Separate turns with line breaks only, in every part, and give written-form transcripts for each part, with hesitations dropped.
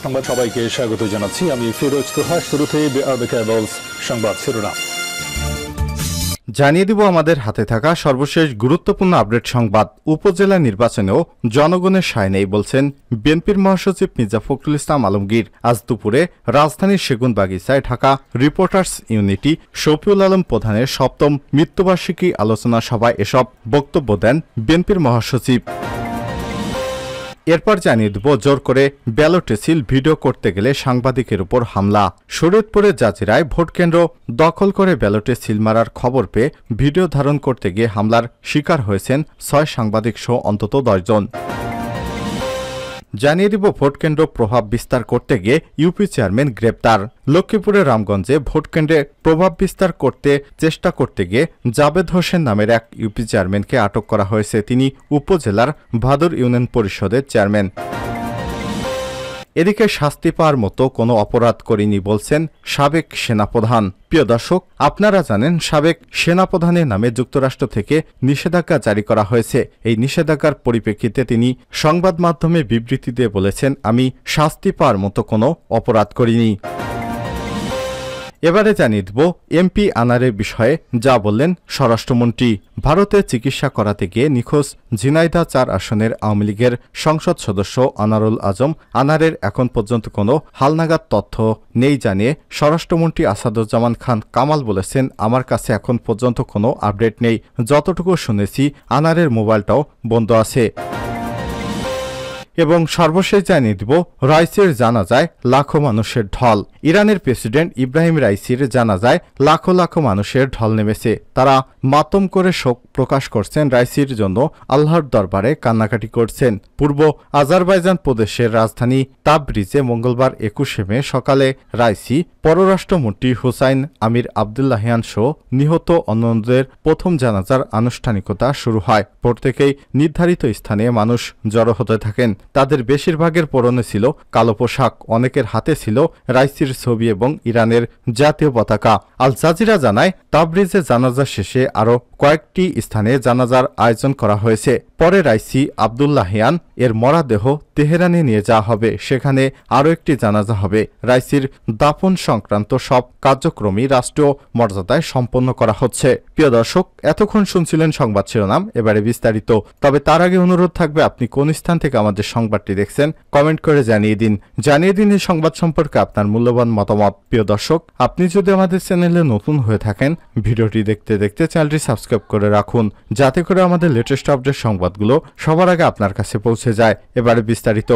সংবাদ সবাইকে স্বাগত জানাচ্ছি আমি ফিরোজ তোহা। শুরুতে সংবাদ শিরোনাম
জানিয়ে দিব আমাদের হাতে থাকা সর্বশেষ গুরুত্বপূর্ণ আপডেট সংবাদ। উপজেলা নির্বাচনেও জনগণের সায় নেই বলছেন বিএনপির মহাসচিব মির্জা ফখরুল ইসলাম আলমগীর। আজ দুপুরে রাজধানীর সেগুনবাগিচায় ঢাকা রিপোর্টার্স ইউনিটি শফিউল আলম প্রধানের ৭ম মৃত্যুবার্ষিকী আলোচনা সভায় এসব বক্তব্য দেন বিএনপির মহাসচিব। এরপর জানিয়ে দেব জোর করে ব্যালটে সিল ভিডিও করতে গেলে সাংবাদিকের উপর হামলা। শরীয়তপুরের জাজিরায় ভোটকেন্দ্র দখল করে ব্যালটে সিল মারার খবর পেয়ে ভিডিও ধারণ করতে গিয়ে হামলার শিকার হয়েছেন ৬ সাংবাদিক সহ অন্তত ১০ জন। জানিয়ে দিব ভোটকেন্দ্র প্রভাব বিস্তার করতে গিয়ে ইউপি চেয়ারম্যান গ্রেপ্তার। লক্ষ্মীপুরের রামগঞ্জে ভোটকেন্দ্রে প্রভাব বিস্তার করতে চেষ্টা করতে গিয়ে জাবেদ হোসেন নামের এক ইউপি চেয়ারম্যানকে আটক করা হয়েছে। তিনি উপজেলার ভাদুর ইউনিয়ন পরিষদের চেয়ারম্যান। এদিকে শাস্তি পাওয়ার মতো কোনো অপরাধ করিনি বলছেন সাবেক সেনাপ্রধান। প্রিয় দর্শক, আপনারা জানেন সাবেক সেনাপ্রধানের নামে যুক্তরাষ্ট্র থেকে নিষেধাজ্ঞা জারি করা হয়েছে। এই নিষেধাজ্ঞার পরিপ্রেক্ষিতে তিনি সংবাদ মাধ্যমে বিবৃতি দিয়ে বলেছেন, আমি শাস্তি পাওয়ার মতো কোনো অপরাধ করিনি। এবারে জানিয়ে দেব এমপি আনারের বিষয়ে যা বললেন স্বরাষ্ট্রমন্ত্রী। ভারতে চিকিৎসা করাতে গিয়ে নিখোঁজ ঝিনাইদহ ৪ আসনের আওয়ামী লীগের সংসদ সদস্য আনারুল আজম আনারের এখন পর্যন্ত কোনো হালনাগাদ তথ্য নেই জানিয়ে স্বরাষ্ট্রমন্ত্রী আসাদুজ্জামান খান কামাল বলেছেন, আমার কাছে এখন পর্যন্ত কোনো আপডেট নেই। যতটুকু শুনেছি আনারের মোবাইলটাও বন্ধ আছে। এবং সর্বশেষ জানিয়ে দিব রাইসির জানাজায় লাখো মানুষের ঢল। ইরানের প্রেসিডেন্ট ইব্রাহিম রাইসির জানাজায় লাখো লাখো মানুষের ঢল নেমেছে। তারা মাতম করে শোক প্রকাশ করছেন, রাইসির জন্য আল্লাহর দরবারে কান্নাকাটি করছেন। পূর্ব আজারবাইজান প্রদেশের রাজধানী তাবরিজে মঙ্গলবার ২১শে মে সকালে রাইসি, পররাষ্ট্রমন্ত্রী হুসাইন আমির আবদুল্লাহিয়ান সহ নিহত অন্যদের প্রথম জানাজার আনুষ্ঠানিকতা শুরু হয়। প্রত্যেকেই নির্ধারিত স্থানে মানুষ জড়ো হতে থাকেন। তাদের বেশিরভাগের পরনে ছিল কালো পোশাক। অনেকের হাতে ছিল রাইসির ছবি এবং ইরানের জাতীয় পতাকা। আল জাজিরা জানায়, তাবরিজে জানাজা শেষে আরও কয়েকটি স্থানে জানাজার আয়োজন করা হয়েছে। পরে রাইসি আবদুল্লাহিয়ান এর মরদেহ তেহরানে নিয়ে যাওয়া হবে। সেখানে আরও একটি জানাজা হবে। রাইসির দাফন সংক্রান্ত সব কার্যক্রমই রাষ্ট্রীয় মর্যাদায় সম্পন্ন করা হচ্ছে। প্রিয় দর্শক, এতক্ষণ শুনছিলেন সংবাদ শিরোনাম, এবারে বিস্তারিত। তবে তার আগে অনুরোধ থাকবে, আপনি কোন স্থান থেকে আমাদের সংবাদটি দেখছেন কমেন্ট করে জানিয়ে দিন এই সংবাদ সম্পর্কে আপনার মূল্যবান মতামত। প্রিয় দর্শক, আপনি যদি আমাদের চ্যানেলে নতুন হয়ে থাকেন, ভিডিওটি দেখতে দেখতে চ্যানেলটি সাবস্ক্রাইব করে রাখুন, যাতে করে আমাদের লেটেস্ট আপডেট সংবাদগুলো সবার আগে আপনার কাছে পৌঁছে যায়। এবারে বিস্তারিত।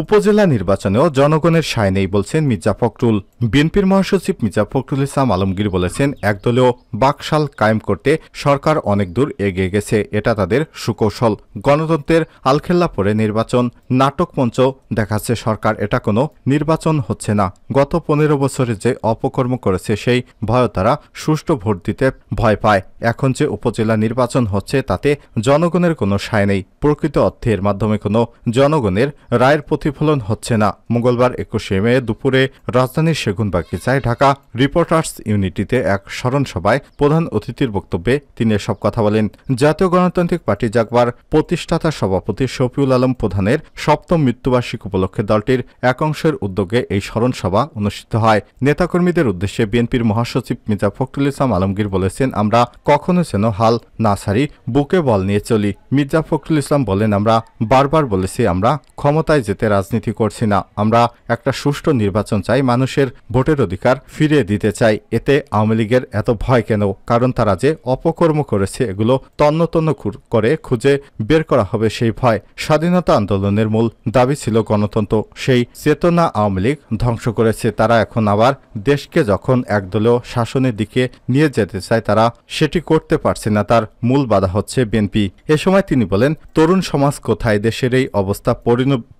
উপজেলা নির্বাচনেও জনগণের সায় নেই বলছেন মির্জা ফখরুল। বিএনপির মহাসচিব মির্জা ফখরুল ইসলাম আলমগীর বলেছেন, একদলীয় বাকশাল কায়েম করতে সরকার অনেক দূর এগিয়ে গেছে, এটা তাদের সুকৌশল। গণতন্ত্রের আলখেল্লা পরে নির্বাচন নাটক মঞ্চ দেখাচ্ছে সরকার, এটা কোনো নির্বাচন হচ্ছে না। গত ১৫ বছরে যে অপকর্ম করেছে সেই ভয় তারা সুষ্ঠু ভোট দিতে ভয় পায়। এখন যে উপজেলা নির্বাচন হচ্ছে তাতে জনগণের কোনো সায় নেই। প্রকৃত অর্থে এর মাধ্যমে কোনো জনগণের রায়ের প্রতিফলন হচ্ছে না। মঙ্গলবার ২১শে মে দুপুরে রাজধানীর সেগুনবাগিচায় ঢাকা রিপোর্টার্স ইউনিটিতে এক স্মরণ সভায় প্রধান অতিথির বক্তব্যে তিনি এসব কথা বলেন। জাতীয় গণতান্ত্রিক পার্টি জাগবার প্রতিষ্ঠাতা সভাপতি শফিউল আলম প্রধানের ৭ম মৃত্যুবার্ষিকী উপলক্ষে দলটির এক অংশের উদ্যোগে এই স্মরণ সভা অনুষ্ঠিত হয়। নেতাকর্মীদের উদ্দেশ্যে বিএনপির মহাসচিব মির্জা ফখরুল ইসলাম আলমগীর বলেছেন, আমরা কখনো যেন হাল না ছাড়ি, বুকে বল নিয়ে চলি। মির্জা ফখরুল ইসলাম বলেন, আমরা বারবার বলেছি আমরা ক্ষমতায় যেতে রাজনীতি করছি না, আমরা একটা সুষ্ঠু নির্বাচন চাই, মানুষের ভোটের অধিকার ফিরিয়ে দিতে চাই। এতে আওয়ামী লীগের এত ভয় কেন? কারণ তারা যে অপকর্ম করেছে এগুলো তন্ন তন্ন করে খুঁজে বের করা হবে সেই ভয়। স্বাধীনতা আন্দোলনের মূল দাবি ছিল গণতন্ত্র, সেই চেতনা আওয়ামী লীগ ধ্বংস করেছে। তারা এখন আবার দেশকে যখন একদলীয় শাসনের দিকে নিয়ে যেতে চায়, তারা সেটি করতে পারছে না, তার মূল বাধা হচ্ছে বিএনপি। এ সময় তিনি বলেন, তরুণ সমাজ কোথায়? দেশের এই অবস্থা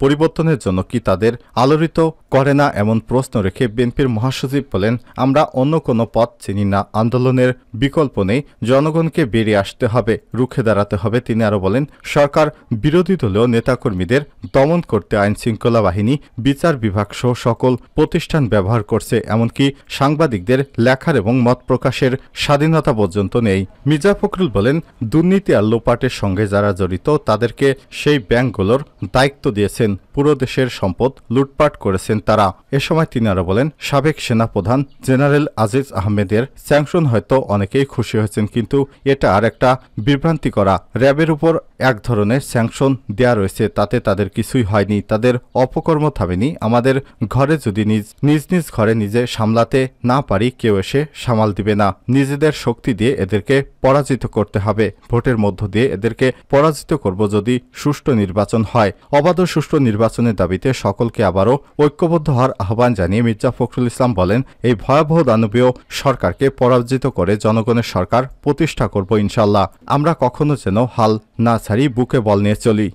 পরিবর্তনের জন্য কি তাদের আলোড়িত করে না? এমন প্রশ্ন রেখে বিএনপির মহাসচিব বলেন, আমরা অন্য কোনো পথ চিনি না, আন্দোলনের বিকল্প নেই, জনগণকে বেরিয়ে আসতে হবে, রুখে দাঁড়াতে হবে। তিনি আরো বলেন, সরকার বিরোধী দলীয় নেতাকর্মীদের দমন করতে আইন শৃঙ্খলা বাহিনী, বিচার বিভাগ সহ সকল প্রতিষ্ঠান ব্যবহার করছে, এমনকি সাংবাদিকদের লেখার এবং মত প্রকাশের স্বাধীনতা পর্যন্ত নেই। মির্জা ফখরুল বলেন, দুর্নীতি আর লোপাটের সঙ্গে যারা জড়িত তাদেরকে সেই ব্যাংকগুলোর দায়িত্ব দিয়েছেন। পুরো পুরো দেশের সম্পদ লুটপাট করেছেন তারা। এ সময় তিনি আরো বলেন, সাবেক সেনাপ্রধান জেনারেল আজিজ আহমেদের স্যাংশন হয়তো অনেকেই খুশি হয়েছেন, কিন্তু এটা আর একটা বিভ্রান্তি করা। র্যাবের উপর এক ধরনের স্যাংশন দেয়া রয়েছে, তাতে তাদের কিছুই হয়নি, তাদের অপকর্ম থামেনি। আমাদের ঘরে যদি নিজ নিজ ঘরে নিজে সামলাতে না পারি, কেউ এসে সামাল দিবে না। নিজেদের শক্তি দিয়ে এদেরকে পরাজিত করতে হবে। ভোটের মধ্য দিয়ে এদেরকে পরাজিত করব যদি সুষ্ঠু নির্বাচন হয়। অবাধ ও সুষ্ঠু নির্বাচনের দাবিতে সকলকে আবারও ঐক্যবদ্ধ হওয়ার আহ্বান জানিয়ে মির্জা ফখরুল ইসলাম বলেন, এই ভয়াবহ দানবীয় সরকারকে পরাজিত করে জনগণের সরকার প্রতিষ্ঠা করব ইনশাল্লাহ। আমরা কখনো যেন হাল না ছাড়ি, বুকে বল নিয়ে চলি।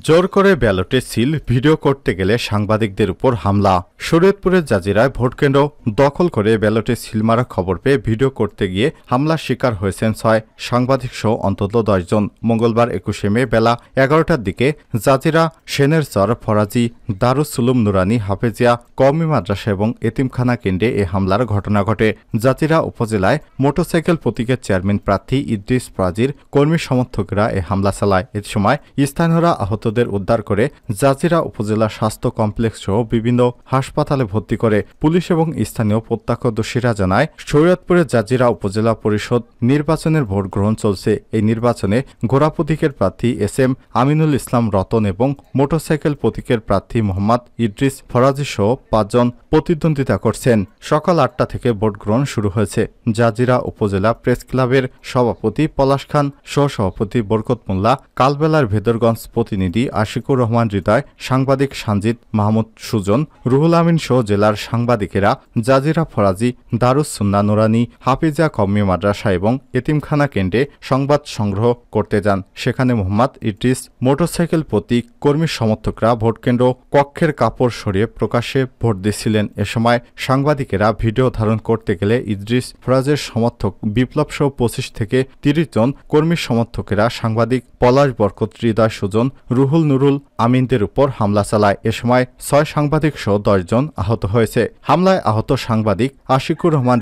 জোর করে ব্যালটে সিল ভিডিও করতে গেলে সাংবাদিকদের উপর হামলা। শরীয়তপুরের জাজিরায় ভোটকেন্দ্র দখল করে ব্যালটে সিল মারা খবর পেয়ে ভিডিও করতে গিয়ে হামলার শিকার হয়েছেন 6 সাংবাদিক সহ অন্তত 10 জন। মঙ্গলবার 21 মে বেলা 11টার দিকে জাজিরা সেনেরচর ফরাজি দারুস সুলুম নুরানি হাফেজিয়া কওমি মাদ্রাসা এবং এতিমখানা কেন্দ্রে এ হামলার ঘটনা ঘটে। জাজিরা উপজেলায় মোটরসাইকেল প্রতীকের চেয়ারম্যান প্রার্থী ইদ্রিস ফরাজির কর্মী সমর্থকরা এ হামলা চালায়। এ সময় স্থানীয়রা আহতদের উদ্ধার করে জাজিরা উপজেলা স্বাস্থ্য কমপ্লেক্স সহ বিভিন্ন হাসপাতালে ভর্তি করে। পুলিশ এবং স্থানীয় প্রত্যক্ষদর্শীরা জানায়, শরীয়তপুরের জাজিরা উপজেলা পরিষদ নির্বাচনের ভোট গ্রহণ চলছে। এই নির্বাচনে ঘোড়া প্রতীকের প্রার্থী SM আমিনুল ইসলাম রতন এবং মোটরসাইকেল প্রতীকের প্রার্থী মোহাম্মদ ইদ্রিস ফরাজি সহ 5 জন প্রতিদ্বন্দ্বিতা করছেন। সকাল 8টা থেকে ভোট গ্রহণ শুরু হয়েছে। জাজিরা উপজেলা প্রেস ক্লাবের সভাপতি পলাশ খান, সহসভাপতি বরকত মোল্লা, কালবেলার ভেদরগঞ্জ প্রতিনিধি আশিকুর রহমান হৃদয়, সাংবাদিক সানজিদ মাহমুদ সুজন, রুহুল আমিন সহ জেলার সাংবাদিকেরা জাজিরা ফরাজি দারুস সুন্নাহ নুরানি হাফিজা কওমি মাদ্রাসা এবং এতিমখানা কেন্দ্রে সংবাদ সংগ্রহ করতে যান। সেখানে মোহাম্মদ ইদ্রিস মোটরসাইকেল প্রতীক কর্মী সমর্থকরা ভোটকেন্দ্র কক্ষের কাপড় সরিয়ে প্রকাশ্যে ভোট দিচ্ছিলেন। এ সময় সাংবাদিকেরা ভিডিও ধারণ করতে গেলে ইদ্রিস ফরাজের সমর্থক বিপ্লব সহ 25 থেকে 30 জন কর্মী সমর্থকেরা সাংবাদিক পলাশ বরকত হৃদয় সুজন রুহুল নুরুল আমিনদের উপর হামলা চালায়। এ সময় 6 সাংবাদিক সহ 10 জন আহত হয়েছে। হামলায় আহত সাংবাদিক আশিকুর রহমান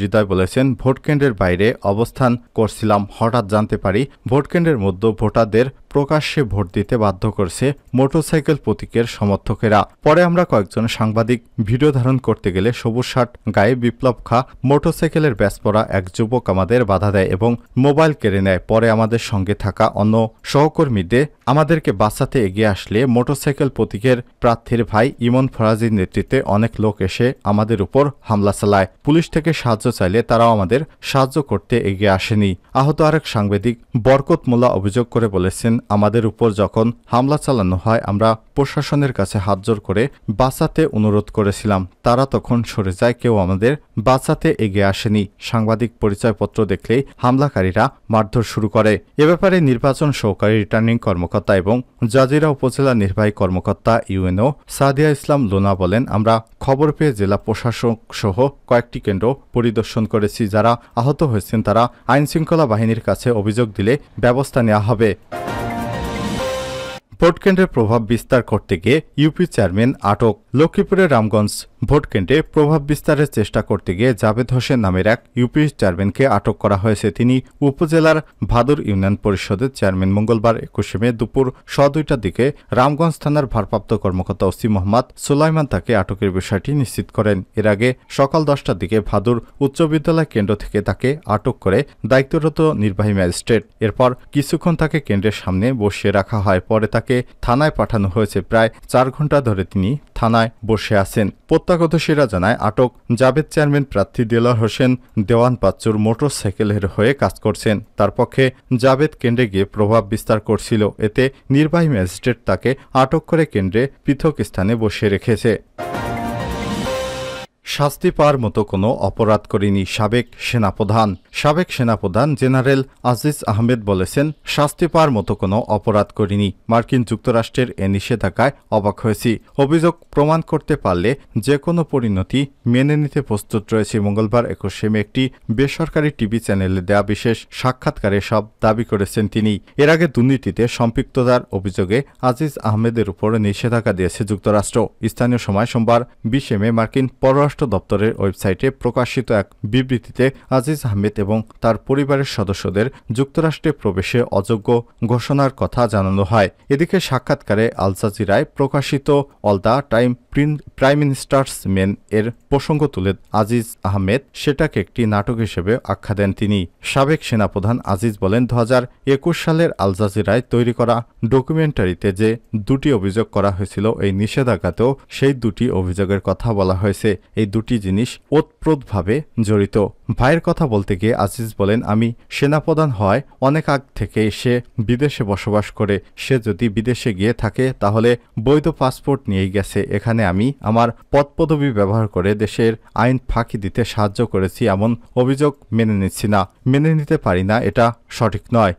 হৃদয় বলেছেন, ভোটকেন্দ্রের বাইরে অবস্থান করছিলাম, হঠাৎ জানতে পারি ভোটকেন্দ্রের মধ্যে ভোটারদের প্রকাশ্যে ভোট দিতে বাধ্য করছে মোটরসাইকেল প্রতীকের সমর্থকেরা। পরে আমরা কয়েকজন সাংবাদিক ভিডিও ধারণ করতে গেলে সবুজ শার্ট গায়ে বিপ্লব খা মোটরসাইকেলের ব্যাস পরা এক যুবক আমাদের বাধা দেয় এবং মোবাইল কেড়ে নেয়। পরে আমাদের সঙ্গে থাকা অন্য সহকর্মীদের আমাদেরকে বাঁচাতে এগিয়ে আসলে মোটরসাইকেল প্রতীকের প্রার্থীর ভাই ইমন ফরাজির নেতৃত্বে অনেক লোক এসে আমাদের উপর হামলা চালায়। পুলিশ থেকে সাহায্য চাইলে তারাও আমাদের সাহায্য করতে এগিয়ে আসেনি। আহত আরেক সাংবাদিক বরকত মোল্লা অভিযোগ করে বলেছেন, আমাদের উপর যখন হামলা চালানো হয় আমরা প্রশাসনের কাছে হাতজোড় করে বাঁচাতে অনুরোধ করেছিলাম, তারা তখন সরে যায়, কেউ আমাদের বাঁচাতে এগিয়ে আসেনি। সাংবাদিক পরিচয়পত্র দেখলেই হামলাকারীরা মারধর শুরু করে। এ ব্যাপারে নির্বাচন সহকারী রিটার্নিং কর্মকর্তা এবং জাজিরা উপজেলা নির্বাহী কর্মকর্তা ইউএনও সাদিয়া ইসলাম লুনা বলেন, আমরা খবর পেয়ে জেলা প্রশাসক সহ কয়েকটি কেন্দ্র পরিদর্শন করেছি। যারা আহত হয়েছেন তারা আইনশৃঙ্খলা বাহিনীর কাছে অভিযোগ দিলে ব্যবস্থা নেওয়া হবে। ভোটকেন্দ্রে প্রভাব বিস্তার করতে গিয়ে ইউপি চেয়ারম্যান আটক। লক্ষ্মীপুরের রামগঞ্জ ভোটকেন্দ্রে প্রভাব বিস্তারের চেষ্টা করতে গিয়ে জাবেদ হোসেন নামের এক ইউপি চেয়ারম্যানকে আটক করা হয়েছে। তিনি উপজেলার ভাদুর ইউনিয়ন পরিষদের চেয়ারম্যান। মঙ্গলবার 21 মে দুপুর 2:30টার দিকে রামগঞ্জ থানার ভারপ্রাপ্ত কর্মকর্তা ওসি মোহাম্মদ সুলাইমান তাকে আটকের বিষয়টি নিশ্চিত করেন। এর আগে সকাল 10টার দিকে ভাদুর উচ্চ বিদ্যালয় কেন্দ্র থেকে তাকে আটক করে দায়িত্বরত নির্বাহী ম্যাজিস্ট্রেট। এরপর কিছুক্ষণ তাকে কেন্দ্রের সামনে বসিয়ে রাখা হয়। পরে তাকে থানায় পাঠানো হয়েছে। প্রায় 4 ঘণ্টা ধরে তিনি থানায় বসে আছেন। প্রত্যক্ষদর্শীরা জানায়, আটক জাবেদ চেয়ারম্যান প্রার্থী দেলোয়ার হোসেন দেওয়ান পাচ্চুর মোটরসাইকেলের হয়ে কাজ করছেন। তার পক্ষে জাবেদ কেন্দ্রে গিয়ে প্রভাব বিস্তার করছিল। এতে নির্বাহী ম্যাজিস্ট্রেট তাকে আটক করে কেন্দ্রে পৃথক স্থানে বসিয়ে রেখেছে। শাস্তি পাওয়ার মতো কোনো অপরাধ করেনি সাবেক সেনাপ্রধান জেনারেল আজিজ আহমেদ বলেছেন, শাস্তি পাওয়ার মতো কোনো অপরাধ করিনি। মার্কিন যুক্তরাষ্ট্রের এ নিষেধাজ্ঞায় অবাক হয়েছি। অভিযোগ প্রমাণ করতে পারলে যে কোনো পরিণতি মেনে নিতে প্রস্তুত রয়েছে। মঙ্গলবার 21 মে একটি বেসরকারি টিভি চ্যানেলে দেয়া বিশেষ সাক্ষাৎকারে সব দাবি করেছেন তিনি। এর আগে দুর্নীতিতে সম্পৃক্ততার অভিযোগে আজিজ আহমেদের উপর নিষেধাজ্ঞা দিয়েছে যুক্তরাষ্ট্র। স্থানীয় সময় সোমবার 20 মে মার্কিন পররাষ্ট্র পররাষ্ট্র দপ্তরের ওয়েবসাইটে প্রকাশিত এক বিবৃতিতে আজিজ আহমেদ এবং তার পরিবারের সদস্যদের যুক্তরাষ্ট্রে প্রবেশে অযোগ্য ঘোষণার কথা জানানো হয়। এদিকে সাক্ষাৎকারে আল জাজিরায় প্রকাশিত all the time prime ministers main এর প্রসঙ্গ তুলে আজিজ আহমেদ সেটাকে একটি নাটক হিসেবে আখ্যা দেন তিনি। সাবেক সেনাপ্রধান আজিজ বলেন, 2021 সালের আল জাজিরায় তৈরি করা ডকুমেন্টারিতে যে দুটি অভিযোগ করা হয়েছিল, এই নিষেধাজ্ঞাতেও সেই দুটি অভিযোগের কথা বলা হয়েছে। এই দুটি জিনিস ওতপ্রোতভাবে জড়িত। ভাইয়ের কথা বলতে গিয়ে আজিজ বলেন, আমি সেনাপ্রধান হওয়ায় অনেক আগ থেকে সে বিদেশে বসবাস করে। সে যদি বিদেশে গিয়ে থাকে তাহলে বৈধ পাসপোর্ট নিয়েই গেছে। এখানে আমি আমার পদপদবি ব্যবহার করে দেশের আইন ফাঁকি দিতে সাহায্য করেছি, এমন অভিযোগ মেনে নিচ্ছি না, মেনে নিতে পারি না, এটা সঠিক নয়।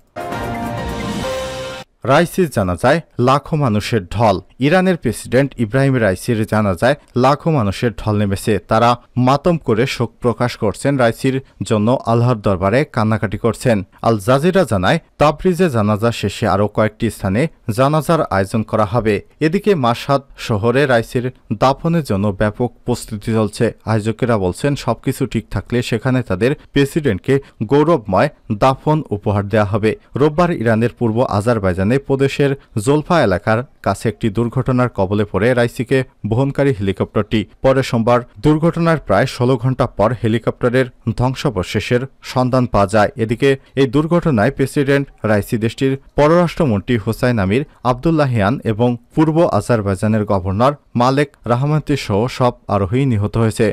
রাইসির জানাজায় লাখো মানুষের ঢল। ইরানের প্রেসিডেন্ট ইব্রাহিম রাইসির জানাজায় লাখো মানুষের ঢল নেমেছে। তারা মাতম করে শোক প্রকাশ করছেন, রাইসির জন্য আল্লাহর দরবারে কান্নাকাটি করছেন। আল জাজিরা জানায়, তাবরিজে জানাজা শেষে আরও কয়েকটি স্থানে জানাজার আয়োজন করা হবে। এদিকে মাশহাদ শহরে রাইসির দাফনের জন্য ব্যাপক প্রস্তুতি চলছে। আয়োজকেরা বলছেন, সবকিছু ঠিক থাকলে সেখানে তাদের প্রেসিডেন্টকে গৌরবময় দাফন উপহার দেওয়া হবে। রোববার ইরানের পূর্ব আজারবাইজানে প্রদেশের জোলফা এলাকার কাছে একটি দুর্ঘটনার কবলে পড়ে রাইসিকে বহনকারী হেলিকপ্টারটি। পরে সোমবার দুর্ঘটনার প্রায় 16 ঘণ্টা পর হেলিকপ্টারের ধ্বংসাবশেষের সন্ধান পাওয়া যায়। এদিকে এই দুর্ঘটনায় প্রেসিডেন্ট রাইসি, দেশটির পররাষ্ট্রমন্ত্রী হোসাইন আমির আবদুল্লাহিয়ান এবং পূর্ব আজারবাইজানের গভর্নর মালেক রাহমাতি সহ সব আরোহী নিহত হয়েছে।